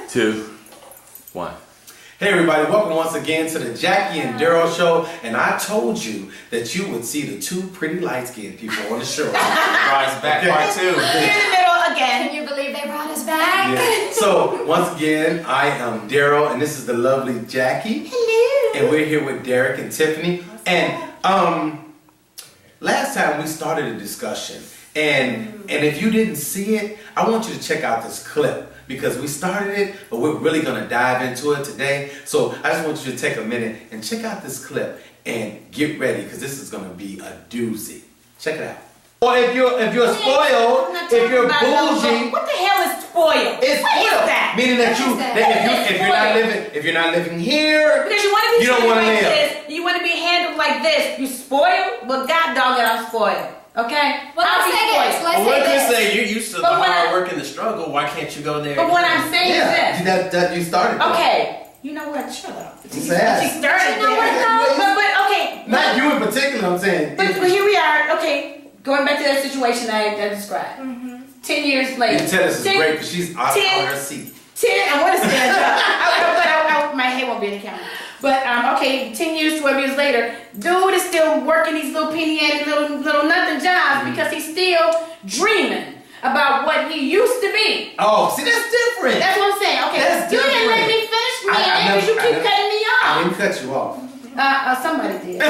2, 1. Hey everybody, welcome once again to the Jackie and Daryl show. And I told you that you would see the two pretty light-skinned people on the show. Rise back part 2. We're in the middle again. Can you believe they brought us back? Yeah. So once again, I am Daryl, and this is the lovely Jackie. Hello. And we're here with Derek and Tiffany. And last time we started a discussion, and if you didn't see it, I want you to check out this clip. Because we started it, but we're really going to dive into it today. So I just want you to take a minute and check out this clip and get ready, because this is going to be a doozy. Check it out. Or if you're spoiled, if you're bougie, what the hell is spoiled? it's What is spoiled. that? Meaning that if you're not living here, Because you want to be you don't treated want to like live. this, you want to be handled like this. You spoiled? Well, God dog it, I'm spoiled. Okay? Well, I'll let's be say this. spoiled. Let's Well, one say could this. say you're used to the But when hard I- work and the struggle. Why can't you go there? But what I'm saying yeah, is this. that you started. Okay. You know what? Shut up. It's sad. She started You know what, there. though? But okay. Not you in particular, I'm saying. But here we are. Okay. Going back to that situation I described. 10 years You later. can tell this is 10 great because she's out on her seat. 10, I want to stand up. My head won't be in the camera. But, okay, 10 years, 12 years later, dude is still working these little penny-ante little nothing jobs because he's still dreaming about what he used to be. Oh, see, that's different. That's what I'm saying. Okay, That's you didn't let different. me finish because you keep cutting me I off. didn't cut you off. Somebody did.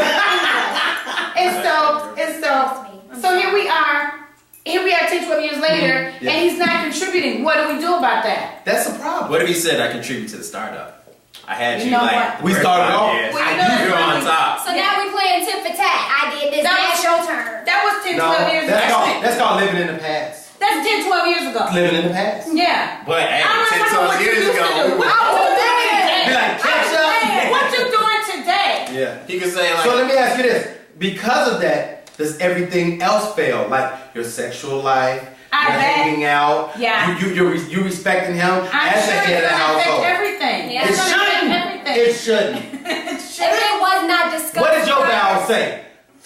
So here we are. Here we are 10, 12 years later, Yeah. and he's not contributing. What do we do about that? That's a problem. What if he said I contribute to the startup? I had You you know like what? We started off. Yes. Well, you know You're on something? top. So now we playing tit for tat. I did this. That Now was- it's your turn. That was 10, No, 12 years ago. that's called living in the past. That's 10, 12 years ago. Living in the past. Yeah. But hey, I'm not 10, talking 12 what you years used to ago. do. What you doing today? Be like, catch up. What you doing today? Yeah. He could say like, So let me ask you this. Because of that, does everything else fail? Like your sexual life, I you're bet. hanging out, Yeah. you respecting him I'm as the sure head of it's the gonna affect household. everything. Yeah. It It's gonna affect shouldn't. everything. It shouldn't. If it was not discussed. What does your vow say?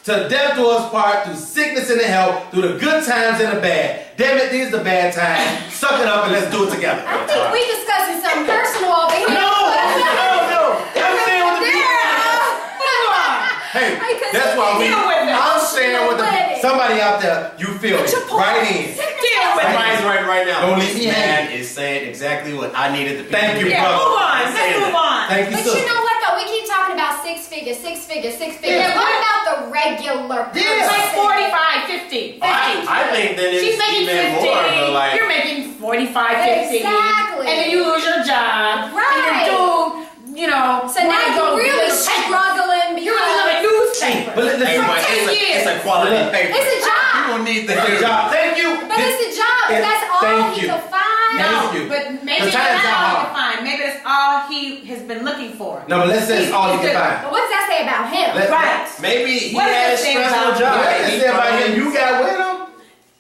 To death do us part, through sickness and the health, through the good times and the bad. Damn it, these are the bad times. Suck it up and let's do it together. I think we discussing something personal over here. No. I'm saying what the people. Hey, that's why I'm saying what somebody out there, you feel it. Right in. Deal with it. somebody's right now. Don't leave me This man hanging. is saying exactly what I needed to. Thank you, Yeah, brother. move on. Let's move on. Thank you, But sir. you know what though? We keep talking about six figures. Yeah. What about the regular person? Yeah. Like 45, 50. I think then She's it's making even 50. more, but like. You're making 45, 50. Exactly. And then you lose your job. Right. And your dude, you know. So now you're really struggling You're because gonna live a newspaper. But listen, Hey, but 10 years. it's a quality paper. it's a job. You don't need the Good job. Thank you. But it's a job. Yeah, That's all thank he you. can find. Thank you. But maybe The that's times are all he hard. can find. Maybe that's all he has been looking for. No, but let's say it's all you can find. But what does that say about him? Right. Maybe he What does had a it say stressful about job. What does it say about him? You got with him?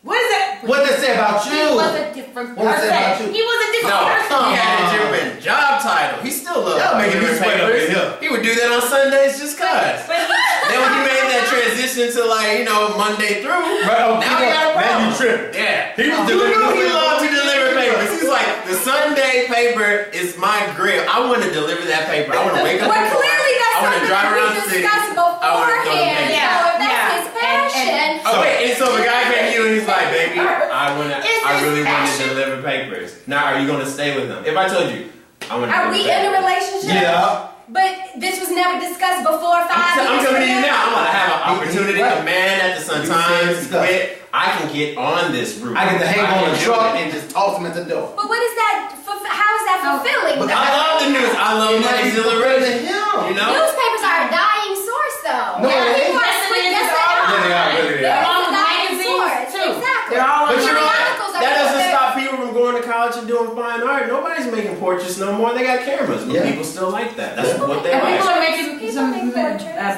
What is it? What does it say about He you? was a different What does it say person. about you? He was a different No, person. he had a different job title. He still loved Y'all making me delivering sweat up papers. in here. He would do that on Sundays just cause. But Then when he made that transition to like, Monday through, Right, oh, now he got a now problem. you tripping. Yeah. He was You knew he delivering loved to deliver papers. He's like, the Sunday paper is my grill. I want to deliver that paper. I want to wake up. Well, in the morning. clearly that's I want to something drive that around we the city. discussed I wanna beforehand. throw the paper. So if that's Yeah. his passion. Oh wait, and so the guy came to you and he's like, baby, It's I his really want to passion. deliver papers. Now, are you going to stay with him? If I told you, I want to. Are we in a relationship? Yeah. But this was never discussed before 5 I'm years coming to you ago? now. I'm going to have an opportunity. Right. A man at the Sun You Times said stuff. quit. I can get on this route. I get to hang on can a do truck it. and just toss him at the door. But what is that? How is that fulfilling? But I love the news. I love the exhilaration. him. You know? Newspapers are a dying source, though. No, Yeah, it people ain't. are sweet. Yes, they Yeah, are. they are. Really, they are. It's All a the dying magazines, source. too. Exactly. They're all But you know what? Periodicals are That doesn't there. stop people from going to college and doing fine art. Nobody's making portraits no more. They got cameras, but Yeah. people still like that. That's what they And people like. are making some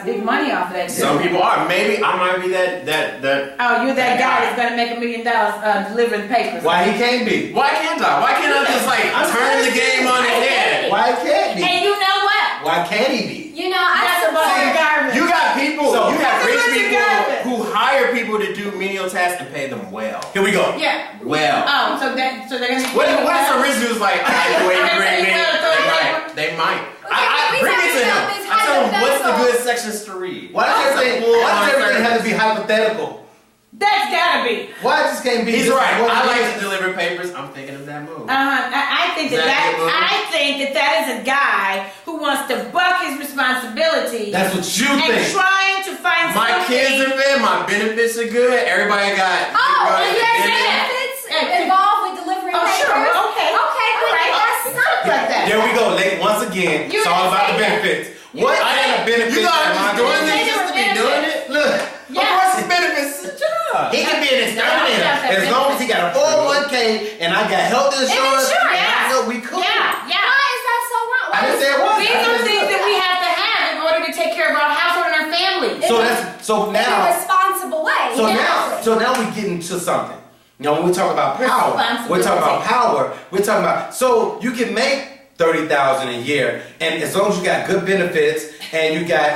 big money off of that. too. Some people are. Maybe I might be that. Oh, you're that guy that's gonna make $1 million delivering papers. Why he can't be? Why can't I? Why can't I just like turn the game on its head? Why it can't be? And you know what? Why can't he be? You know, That's a bunch of garbage. You got people, So- you have That's a rich bunch of people garbage. who hire people to do menial tasks and pay them well. Here we go. Yeah. Well. Oh, so they're gonna be. What if some rich dude's like, I the way you bring me? They might. I bring it to him. I tell him, what's the good sections to read? Why does everything have to be hypothetical? That's gotta be. Why it just can't be? He's just right. what I it like is? to deliver papers. I'm thinking of that move. I think Is that a good move? I think that is a guy who wants to buck his responsibility. That's what you and think. trying to find My something. kids are good. My benefits are good. Everybody got. Oh, and you have benefits. benefits involved with delivering Oh, papers? sure. Okay. Okay, but All right. that's something. Like that. There we go. Once again, You it's all didn't about say the that. benefits. What kind of benefits You thought I am I was doing doing? this They just were to be doing it? Look, Of course, the benefits is a job. he can be an exterminator No, as long as he got a 401k and I got health insurance. insurance. I know we cool. Yeah. Why is that so wrong? I didn't say it was. These I are just things said- that we have to have in order to take care of our household and our family. So In a now. responsible way. So now we get into something. You know, when we talk about power, we're talking about power. We're talking about, so you can make $30,000 a year, and as long as you got good benefits and you got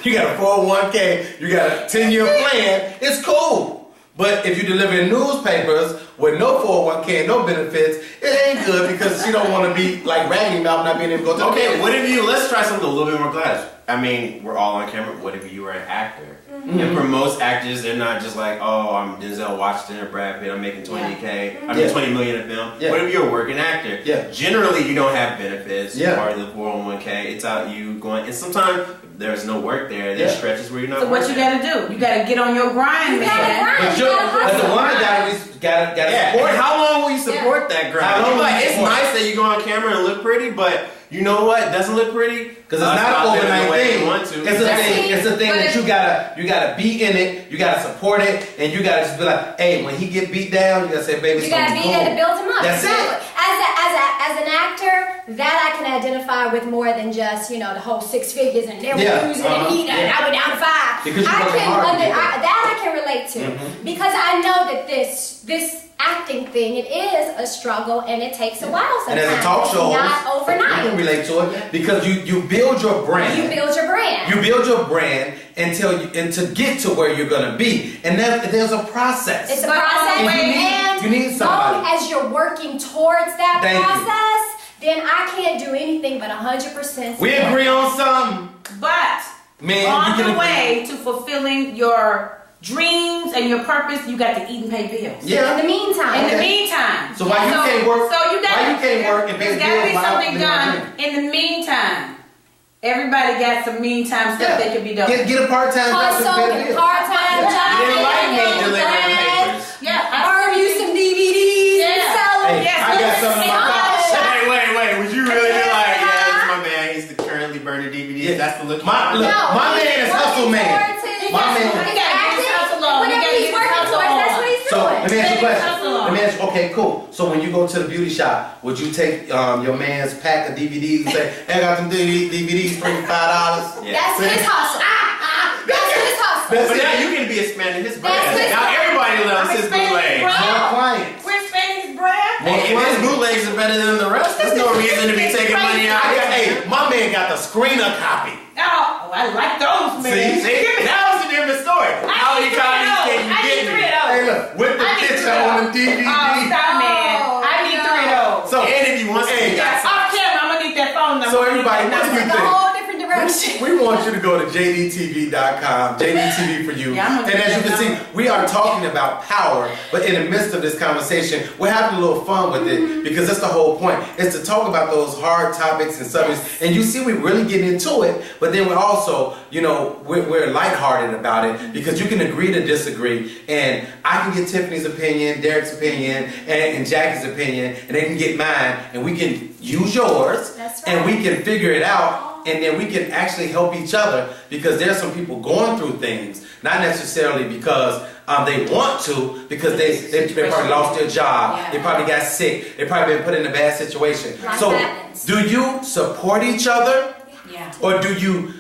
you got a 401k, you got a 10-year plan, it's cool. But if you deliver newspapers with no 401k and no benefits, it ain't good because you don't want to be like Raggedy Mouth not being able to go to the Okay, business. what if you, let's try something a little bit more glass. I mean, we're all on camera. What if you were an actor? And for most actors, they're not just like, oh, I'm Denzel Washington or Brad Pitt, I'm making 20K, I mean 20 million a film. Yeah. What if you're a working actor? Yeah. Generally, you don't have benefits Yeah. or the 401k. It's out you going, and sometimes there's no work there. There's Yeah. stretches where you're not So what working. you gotta do? You gotta get on your grind, You gotta man. grind. But, but the woman got Yeah, support. and how long will you support that grind? How long You're will like, you it's support? nice that you go on camera and look pretty, but you know what doesn't look pretty? Because it's not an overnight thing. Want to. It's a That's thing. it. It's a thing But that you gotta be in it. You gotta support it, and you gotta just be like, hey, when he get beat down, you gotta say, baby, You it's gotta gonna be there to build him up. That's exactly. it. As an actor, that I can identify with more than just, you know, the whole 6 figures and they're Yeah, losing and eating and yeah. I went down to 5. Because you I working can hard to get there. that I can relate to. Mhm. Because I know that this acting thing, it is a struggle and it takes a while And sometimes. as a talk show It's host, not you overnight. can relate to it because you build your brand. You build your brand. You build your brand and to get to where you're gonna be, and there's a process. It's a But process, on the way, and you need as somebody. long as you're working towards that Thank you. process, then I can't do anything but 100%. We agree on something, But man. on you can the way to fulfilling your dreams and your purpose, you got to eat and pay bills. Yeah. In the meantime, In the meantime. So why you can't work? So you got why you can't work and pay there's got to bills be while something living my done dream? in the meantime. Everybody got some meantime stuff that can be done. Get a part-time job to hustle, pay get a bills. part-time job. You didn't like me get delivering bread, papers. Yeah, Borrow you some DVDs and Yeah. sell them. Hey, Yes, I got something in my pocket. Wait. Would you really be like, yeah, that's my man. He's currently burning DVDs. Yeah. That's the look. My you want? look. My man is hustle man. My man- He gotta get his hustle on. He Whatever gotta he's get his working hustle towards, that's on. what he's So doing. let me ask you a question. Hustle on. Let me ask you. Okay, cool. So when you go to the beauty shop, would you take your man's pack of DVDs and say, "Hey, I got some DVDs for $5?" Yeah. That's his hustle. That's his hustle. That's But it. now you can be expanding his brand. That's his Now brand. everybody loves I'm his expanding bootleg. his brand. More clients. We're expanding his brand. More If his clients. bootlegs are better than the rest, there's no reason to be taking money out. Hey, my man got the screener copy. Oh, I like those, man. See, that was a different story. How many copies can you I need get 3 me? of those. Hey, look, with the I need picture 3 of on the those. DVD. Oh, stop, man. I need 3 of those. So, And if you want some, Hey. Yeah, off camera, I'm gonna need that phone number. So everybody, what do you It's a think? whole different direction. We want you to go to jdtv.com, JDTV for you. Yeah, I'm and gonna as you do can see, that. we are talking about power, but in the midst of this conversation, we're having a little fun with it because that's the whole point. Is to talk about those hard topics and subjects. And you see, we really get into it, but then we're also, you know, we're lighthearted about it because you can agree to disagree. And I can get Tiffany's opinion, Derek's opinion, and Jackie's opinion, and they can get mine, and we can use yours, That's and right. we can figure it out. And then we can actually help each other because there's some people going through things, not necessarily because they want to, because they probably lost their job, Yeah. they probably got sick, they probably been put in a bad situation. Life So happens. do you support each other Yeah. or do you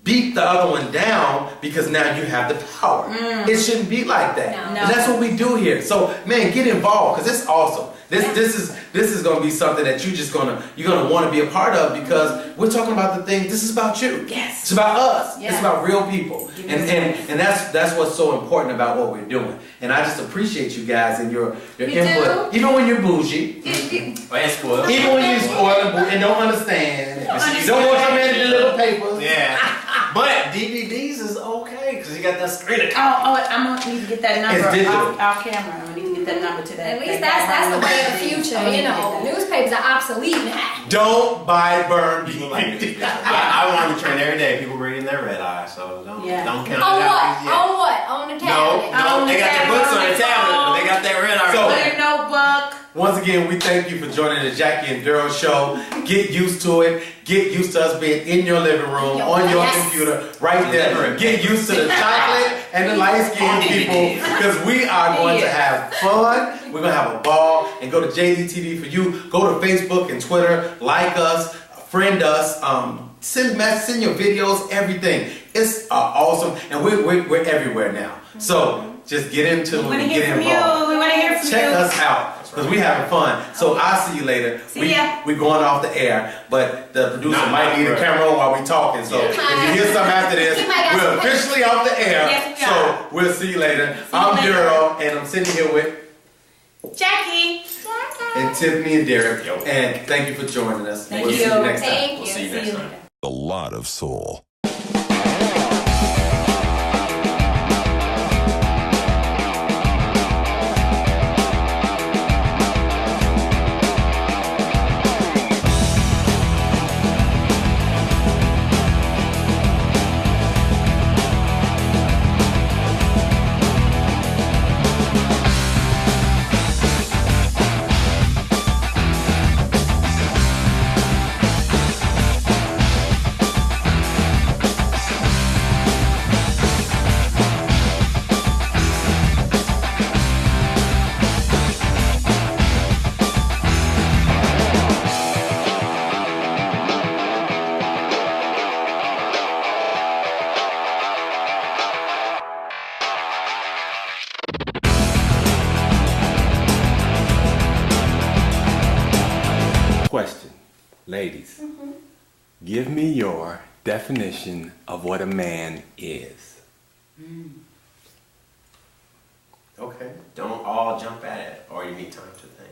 beat the other one down because now you have the power. It shouldn't be like that. No. And that's what we do here. So man, get involved because it's awesome. This is gonna be something that you're gonna want to be a part of because we're talking about the thing. This is about you. Yes. It's about us. Yes. It's about real people. And that's what's so important about what we're doing. And I just appreciate you guys and your input. do? Even when you're bougie. And spoiled. Even when you're spoiled and don't understand. Don't want your man to deliver papers. Yeah. But DVDs is okay because you got that screen account. Oh, I'm gonna need to get that number It's digital. off camera. I'm gonna need to get that number to that. At least that's the way of the future. You know, newspapers are obsolete now. Don't buy burned People like it. DVDs. I went on the train every day. People reading their red eye, so don't count On it what? out. Yeah. On what? On the tablet? No, they got their books on their tablet, but they got that red eye. So- Put a notebook. Once again, we thank you for joining the Jackie and Daryl show. Get used to it. Get used to us being in your living room, on your computer, right there. Get used to the chocolate and the light-skinned people because we are going to have fun. We're going to have a ball. And go to JDTV for you. Go to Facebook and Twitter. Like us. Friend us. Send your videos, everything. It's awesome. And we're everywhere now. So just get into it and get involved. We want to hear from you. Check us out. Because we having fun. So I'll see you later. See ya. We going off the air, but the producer might need a camera while we talking. So if you hear something after this, He might got we're some officially off the air. Yes, we so are. we'll see you later. you I'm later. Daryl, and I'm sitting here with Jackie. and Tiffany and Derek. And thank you for joining us. Thank we'll you. see you next time. Thank We'll you. see you next time. A lot of soul. Question, ladies, give me your definition of what a man is. Okay. Don't all jump at it, or you need time to think.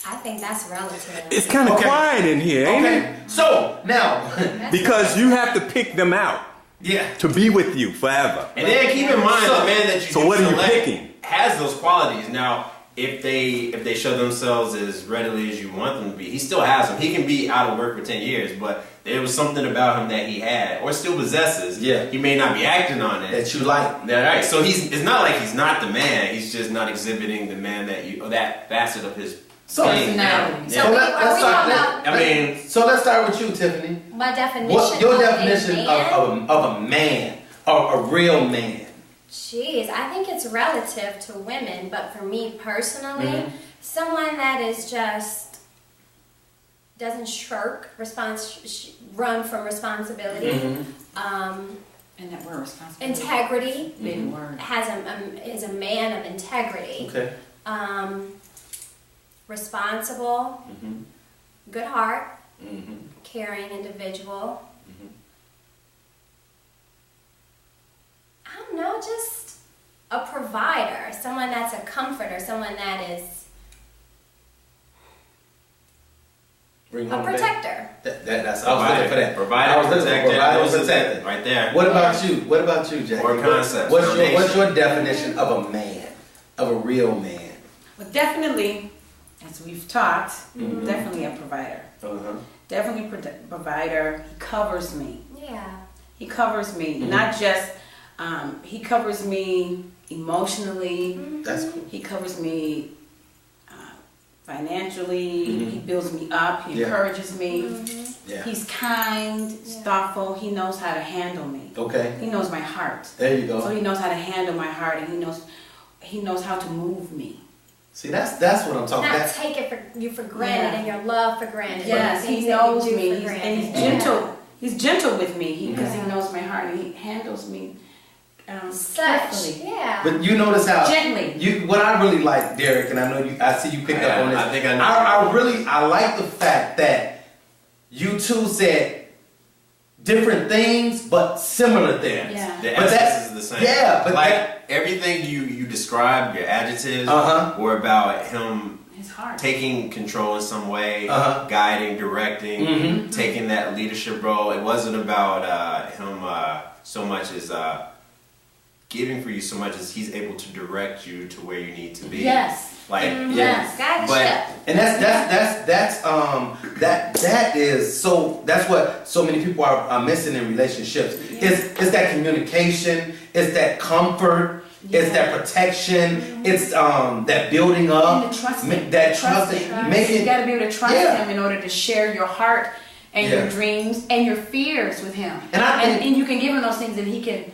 I think that's relative. It's kind of Okay. quiet in here, ain't Okay. So now, it? Because you have to pick them out yeah. to be with you forever. And then keep in mind the man that you So do what are you select picking? has those qualities. Now, if they show themselves as readily as you want them to be, he still has them. He can be out of work for 10 years, but there was something about him that he had or still possesses. Yeah. He may not be acting on it. That you like. That right. So it's not like he's not the man. He's just not exhibiting the man or that facet of his So, being now. personality. Yeah. So we let's start. talking I mean, So let's start with you, Tiffany. My definition. What's your of definition a man? of a man, or a real man? Jeez, I think it's relative to women, but for me personally, someone that is just doesn't run from responsibility, And that word responsibility. integrity, Big word. is a man of integrity, Okay. responsible, good heart, Mm-hmm. caring individual. I don't know, just a provider, someone that's a comforter, someone that is Bring a home protector. That's I was looking for that. Provider, I was looking for protector, provider, those are protector. right there. What about you? What about you, Jackie? Or concepts, What's your definition of a man, of a real man? Well, definitely, as we've talked, definitely a provider. Uh-huh. Definitely provider. He covers me. Yeah. He covers me. Not just, he covers me emotionally. That's cool. He covers me financially. He builds me up. He Yeah. encourages me. Yeah. He's kind, thoughtful. He knows how to handle me. Okay. He knows my heart. There you go. So he knows how to handle my heart, and he knows how to move me. See, that's what I'm talking Not about. take it for granted Yeah. and your love for granted. Yes, Things he that you knows do me. for And granted. he's gentle. he's gentle with me because he knows my heart and he handles me carefully. Yeah. But you notice how gently. What I really like, Derek, and I know I see you picked up on this. I think I know. I like the fact that you two said different things but similar things. Yeah. The But essence is the same. Yeah, but like everything you described, your adjectives were about him His heart. taking control in some way, guiding, directing, taking that leadership role. It wasn't about him so much as giving for you so much as he's able to direct you to where you need to be. Yes. Like Yes. Guide the but ship. and that is so. That's what so many people are missing in relationships. It's that communication. It's that comfort. It's that protection. It's that building up. And the trusting. That trusting. You got to be able to trust him in order to share your heart and your Yeah. dreams and your fears with him. And I think- and you can give him those things and he can,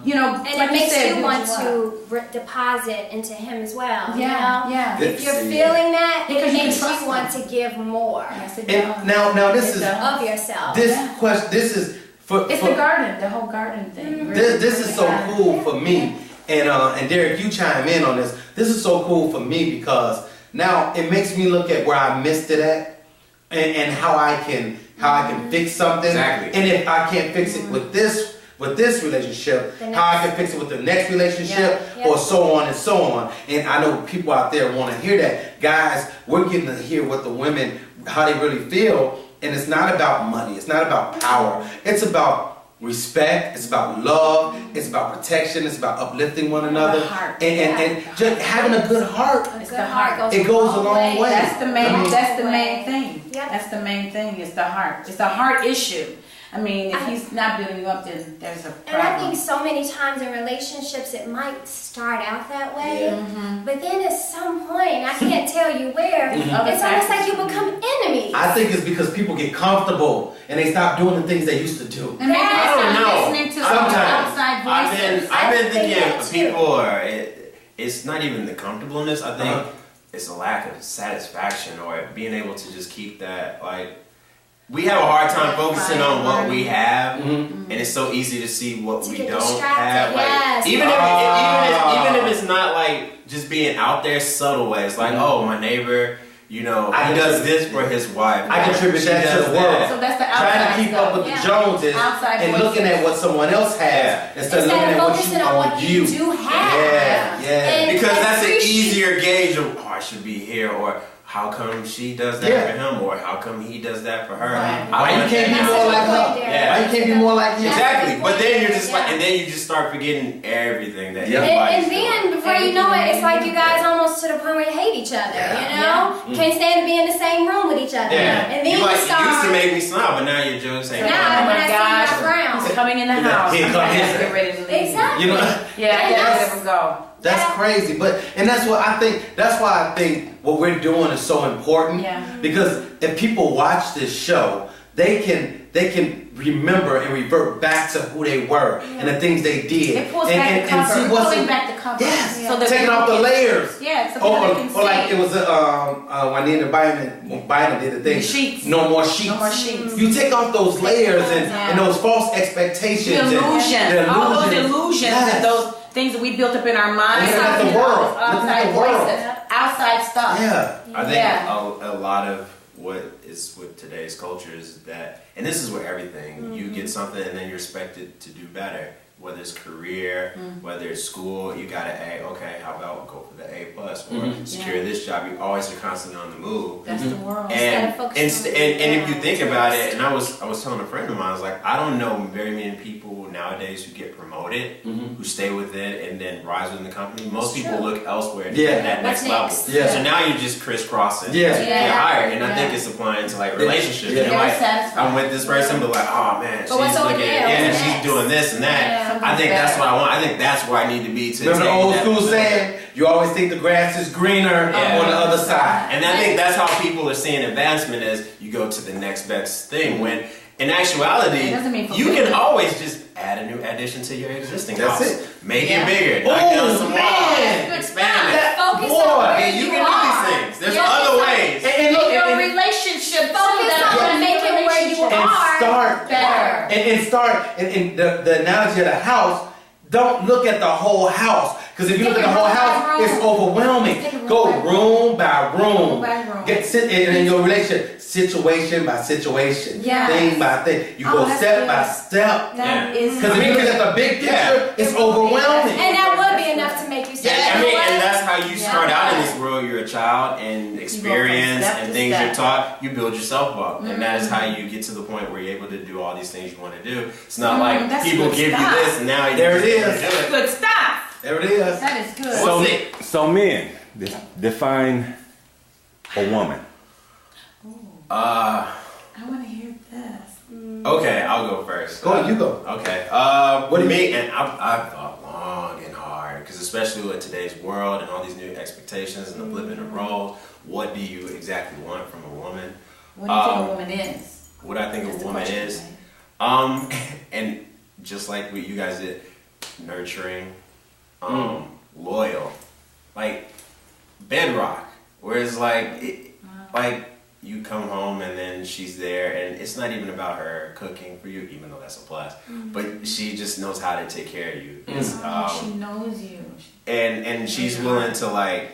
you know, And like it makes said, you build want up. to deposit into him as well. Yeah, you know? yeah. If you're feeling that, Because it you can makes trust you want to give more Yes, it And does. now this It is does. of yourself. this question. This is for. It's for the garden, the whole garden thing. this is so cool for me, and Derek, you chime in on this. This is so cool for me because now it makes me look at where I missed it at, and how I can fix something. Exactly. And if I can't fix it with this relationship, how I can fix it with the next relationship, Yeah. or so on and so on. And I know people out there want to hear that. Guys, we're getting to hear what the women, how they really feel. And it's not about money. It's not about power. It's about respect. It's about love. It's about protection. It's about uplifting one another. heart. And just having a good heart. It's the heart. It goes a long way. That's the main. I mean- That's the main thing. Yep. That's the main thing. Is the heart. It's a heart issue. I mean, if he's not building you up, then there's a problem. And I think so many times in relationships it might start out that way, but then at some point, I can't tell you where, it's almost like you become enemies. I think it's because people get comfortable and they stop doing the things they used to do. And maybe I don't it's know. not listening to some Sometimes. outside voices. I've been I think thinking that too. people are. It's not even the comfortableness. I think it's a lack of satisfaction or being able to just keep that like. We have a hard time focusing on what we have, and it's so easy to see what To we get don't distracted, have. Like, yes. even if it's not like just being out there subtle ways, like oh my neighbor, you know, I he does contribute- this for his wife. I contribute She that to does the that. world. So that's the outside Trying to keep stuff. up with Yeah. the Joneses Outside and voices. looking at what someone else has instead of looking Instead at of what focusing you on want what you you. do have. Yeah. And Because that's an appreciate- easier gauge of oh I should be here or how come she does that for him or how come he does that for her. Right. Why you can't be That's more a like good her? point, Daryl. Why you can't be more like you? Exactly, but then you're just Yeah. like, and then you just start forgetting everything that Yeah. everybody's And then doing. before you know it, it's like you guys almost to the point where you hate each other. You know, can't stand to be in the same room with each other. Yeah, And then you you like start. you used to make me smile, but now your jokes ain't. Now, Oh when my I see gosh, my frown. he's coming in the house. Here come I his- gotta get ready to leave. Exactly. You know. Yeah, I And gotta that's- let him go. That's Yeah. crazy, and that's what I think. That's why I think what we're doing is so important. Yeah. Because if people watch this show, they can remember and revert back to who they were and the things they did, It pulls and, back and, the cover. and see We're what's pulling in- back the cover. Yes, So that taking people off the can- layers. Yeah, so Or, people can or like see. it was Juanita Bynum did the thing. The sheets. No more sheets. No more sheets. You take off those layers and Yeah. those false expectations. The illusion. The All those illusions. illusions Yes. and those things that we built up in our minds. Looking at the world. Looking at Outside the world. voices. Outside stuff. Yeah. I think Yeah. a lot of what is with today's culture is that, and this is with everything, you get something and then you're expected to do better. Whether it's career, whether it's school, you got an A. Okay, how about go for the A plus or secure this job? You always are constantly on the move. That's the world. And, Instead of focusing and on if you think about it, and I was telling a friend of mine, I was like, I don't know very many people nowadays who get promoted, who stay with it and then rise within the company. Most people look elsewhere to get that What's next level. next? Yeah. So now you're just crisscrossing Yeah. to get Yeah. hired, and I Yeah. think it's applying to like relationships. Yeah. You're Very like, satisfying. I'm with this person, but like, oh man, But what's she's over looking, there? yeah, What's she's next? doing this and that. Yeah. I think that's what I want. I think that's where I need to be to Remember the attain old that school position. saying, you always think the grass is greener Yeah. on the other side. And I think that's how people are seeing advancement as you go to the next best thing. When in actuality, It doesn't mean you can fulfillment. always just add a new addition to your existing That's house. it. Make Yeah. it bigger. Knock Oh, down some walls. man. Expand it. That Focus boy. on where And you can do are. these things. There's Yeah. other ways. And look, Your and relationship Focus on making where you and are start better. start, and the analogy of the house, don't look at the whole house. Because if you look at the whole house, it's overwhelming. Go room by room. Sit in your relationship, situation by situation, thing by thing. You go step by step. Because if you look at the big picture, it's overwhelming. And that would be enough to make you say, I mean, and that's how you start out in this world. You're a child, and experience and things you're taught, you build yourself up. And that is how you get to the point where you're able to do all these things you want to do. It's not like people give you this, and now there it is. Good stuff. There it is. That is good. So men, define a woman. I want to hear this. Okay, I'll go first. You go. Okay. What do you mean? And I've thought long and hard, because especially with today's world and all these new expectations and the flip in the roles, what do you exactly want from a woman? What do you think a woman is? What I think a woman is, and just like what you guys did, nurturing, loyal, like bedrock. Whereas like you come home and then she's there, and it's not even about her cooking for you, even though that's a plus. But she just knows how to take care of you. She knows you, and she's willing to like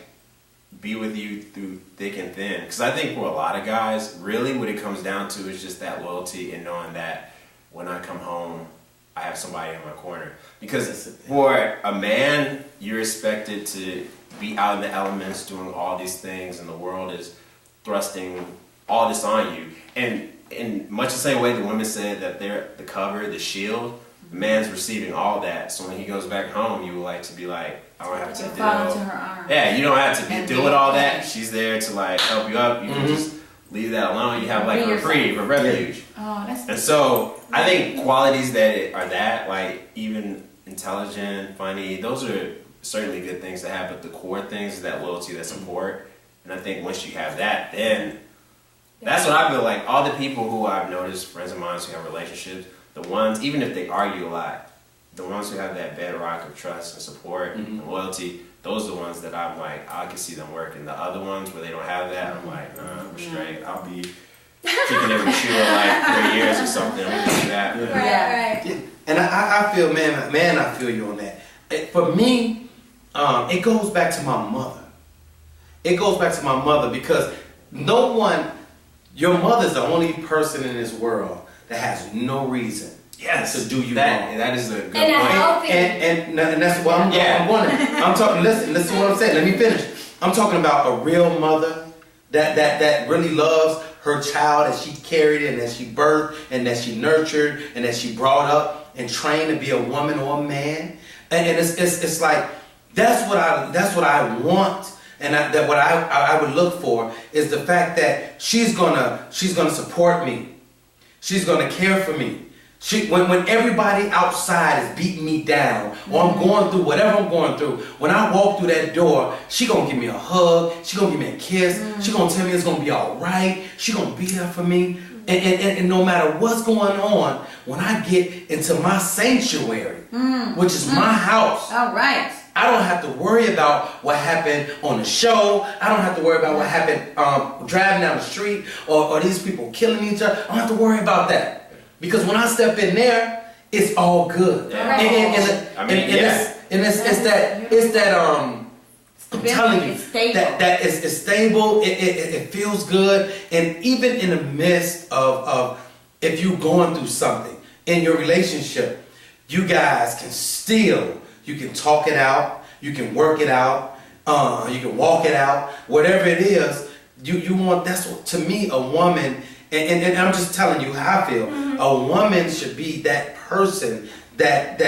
be with you through thick and thin. Because I think for a lot of guys, really what it comes down to is just that loyalty and knowing that when I come home, I have somebody in my corner. Because for a man, you're expected to be out in the elements doing all these things, and the world is thrusting all this on you. And in much the same way the women said that they're the cover, the shield, the man's receiving all that. So when he goes back home, you would like to be like, I don't have to fall into her arms. Yeah, you don't have to deal with all that. She's there to like help you up. You can just leave that alone. You have like a reprieve, a refuge. Oh, that's. And so I think qualities that are that, like even intelligent, funny, those are certainly good things to have. But the core things is that loyalty, that support. And I think once you have that, then that's what I feel like. All the people who I've noticed, friends of mine who have relationships, the ones, even if they argue a lot, the ones who have that bedrock of trust and support and loyalty, those are the ones that I'm like, I can see them working. The other ones where they don't have that, I'm like, nah, we're straight. I'll be kicking every shoe in like 3 years or something. We'll do that. Right. Yeah. And I feel, man, I feel you on that. For me, it goes back to my mother. It goes back to my mother, because your mother's the only person in this world that has no reason to do you wrong. That is a good point. And that's what I'm going. I'm talking. Listen to what I'm saying. Let me finish. I'm talking about a real mother that really loves her child, that she carried and that she birthed and that she nurtured and that she brought up and trained to be a woman or a man. And it's like that's what I want. And what I would look for is the fact that she's gonna support me. She's gonna care for me. When everybody outside is beating me down, or I'm going through whatever I'm going through, when I walk through that door, she gonna give me a hug. She gonna give me a kiss. She gonna tell me it's gonna be all right. She gonna be there for me. And no matter what's going on, when I get into my sanctuary, which is my house, all right. I don't have to worry about what happened on the show. I don't have to worry about what happened driving down the street or these people killing each other. I don't have to worry about that. Because when I step in there, it's all good. Yeah. It's that I'm telling you, that it's stable, it feels good. And even in the midst of if you're going through something in your relationship, you guys you can talk it out, you can work it out, you can walk it out, whatever it is, you want. That's what, to me, a woman, and I'm just telling you how I feel. A woman should be that person that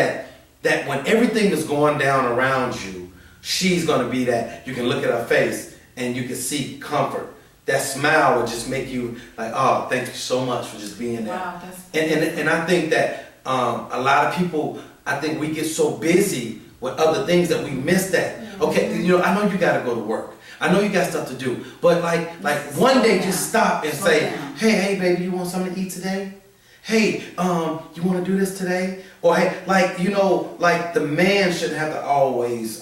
when everything is going down around you, she's gonna be that. You can look at her face and you can see comfort. That smile will just make you like, oh, thank you so much for just being there. Wow, and I think that a lot of people, I think we get so busy with other things that we miss that. Okay, I know you gotta go to work. I know you got stuff to do. But like one day just stop and say, hey baby, you want something to eat today? Hey, you wanna do this today? Or hey, like the man shouldn't have to always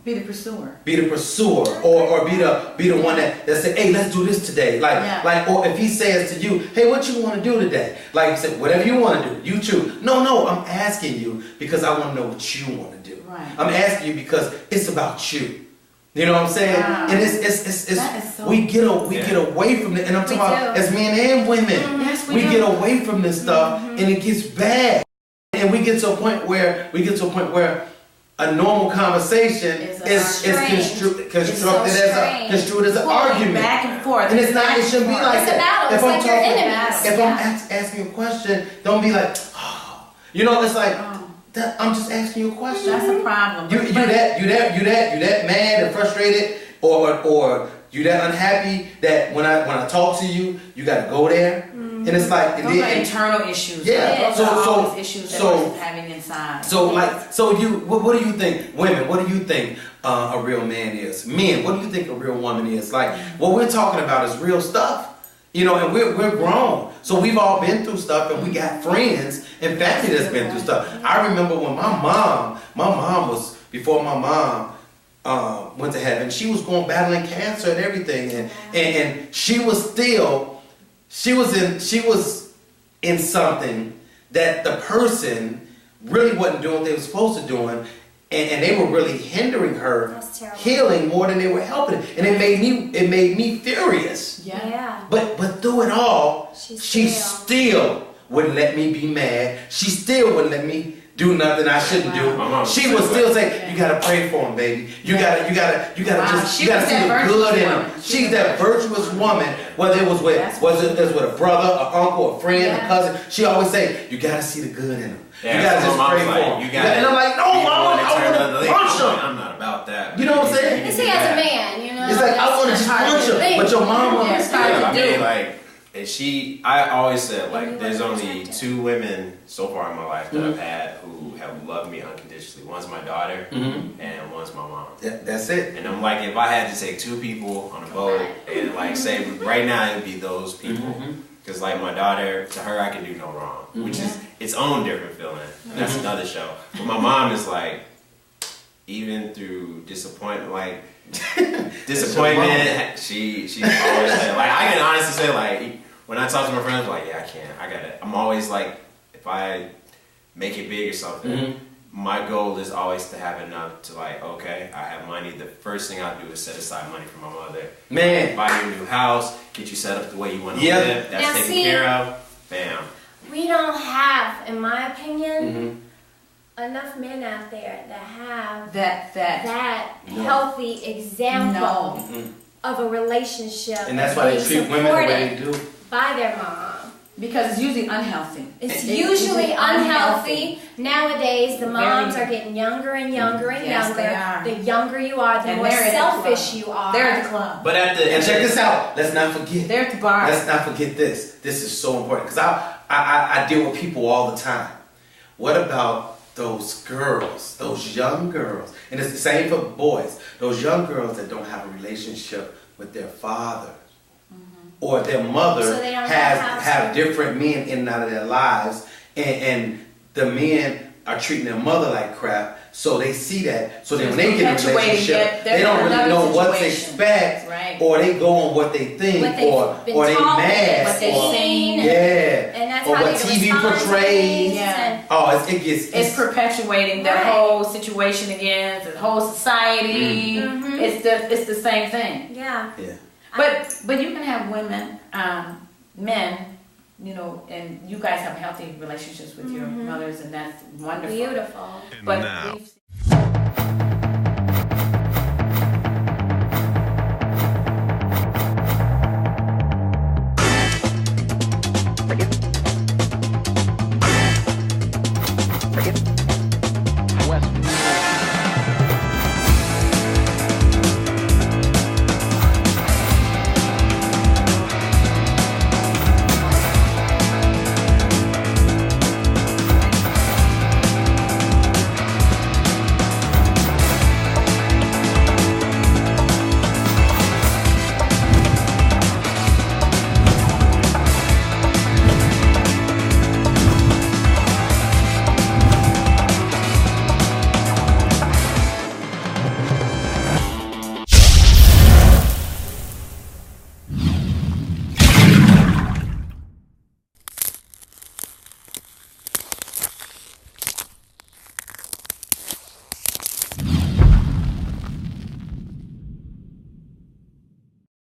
Be the pursuer. Be the pursuer, or be the one that say, hey, let's do this today. Like, or if he says to you, hey, what you want to do today? Like you said, whatever you want to do, you choose. No, I'm asking you because I want to know what you want to do. Right. I'm asking you because it's about you. You know what I'm saying? Wow. And it's so we get away from it, and I'm talking about as men and women. Yes, we get away from this stuff, and it gets bad. And we get to a point where a normal conversation is construed as an argument. Back and forth. And it's not. It shouldn't be like It's a battle. It's like your enemies. If I'm asking a question, don't be like, oh. You know, it's like I'm just asking you a question. That's a problem. You that mad and frustrated, or you that unhappy that when I talk to you, you got to go there. And it's like those are internal issues. Yeah. Those are always issues that we're having inside. What do you think, women? What do you think a real man is? Men, what do you think a real woman is? Like, what we're talking about is real stuff. You know, and we're grown, so we've all been through stuff, and we got friends and family that's been through stuff. I remember when my mom was, before my mom went to heaven, she was battling cancer and everything, and she was in something that the person really wasn't doing what they were supposed to doing. And they were really hindering her healing more than they were helping. And it made me furious. Yeah. But through it all, she still wouldn't let me be mad. She still wouldn't let me do nothing I shouldn't do. She would still say, "You gotta pray for him, baby. You gotta see the good in him." She's that virtuous woman. Whether it was with a brother, an uncle, a friend, a cousin, she always say, "You gotta see the good in him. Yeah, you gotta just pray for him." And I'm like, "No, I want to punch him." I'm not about that. You know what I'm saying? You see, as a man, you know. It's like I want to just punch him, but your mama. I always said, like, there's only 2 women so far in my life that I've had who have loved me unconditionally. One's my daughter, and one's my mom. Yeah, that's it. And I'm like, if I had to take 2 people on a boat, and like say right now it would be those people. Because like my daughter, to her I can do no wrong, which is its own different feeling. And that's another show. But my mom is like, even through disappointment, she's always like I can honestly say, like, when I talk to my friends, I'm like, yeah, I got it. I'm always like, if I make it big or something, my goal is always to have enough to, like, okay, I have money. The first thing I'll do is set aside money for my mother. Man. Buy you a new house, get you set up the way you want to live. That's taken care of. Bam. We don't have, in my opinion, enough men out there that have that healthy example of a relationship. And that's why they treat women the way they do. By their mom. Because it's usually unhealthy. It's usually unhealthy. Nowadays, the moms are getting younger and younger and younger. The younger you are, the more selfish you are. They're at the club. But and check this out. Let's not forget. They're at the bar. Let's not forget this. This is so important, because I deal with people all the time. What about those girls, those young girls? And it's the same for boys. Those young girls that don't have a relationship with their father. Or their mother have different men in and out of their lives, and the men are treating their mother like crap, so they see that. So then when they get in a relationship, they don't really know what to expect, or they go on what they think, or they mad, what they've seen, and that's or how what TV portrays. It's perpetuating the whole situation again, the whole society. It's the same thing. Yeah. But you can have women, men, you know, and you guys have healthy relationships with your mothers, and that's wonderful. Beautiful. But now.